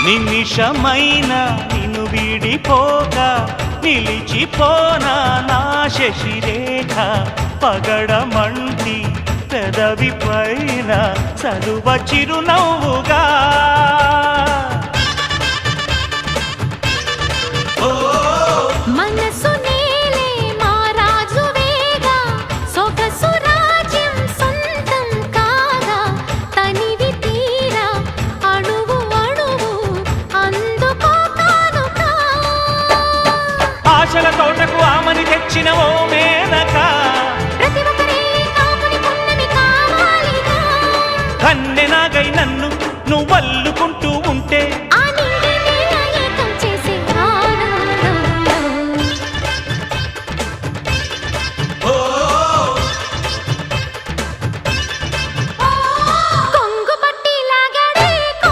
నిమిషమైన నిన్ను వీడిపోక నిలిచిపోనా నా శశిరేఖ పగడమంటి పెదవి పైన సలువ చిరునవ్వుగా మనసు నేలే మా రాజువేగా సొగసు రాజ్యం సొంతం కాగా తనివి తీరా అణువు అణువు అందుకో కానుకా ఆశల తోటకు ఆమని తెచ్చిన ఓ మేనక ప్రతి ఒక్కరే కాముని పున్నమి కావాలిగా కన్నెనాగై నన్ను నువ్వల్లుకుంటూ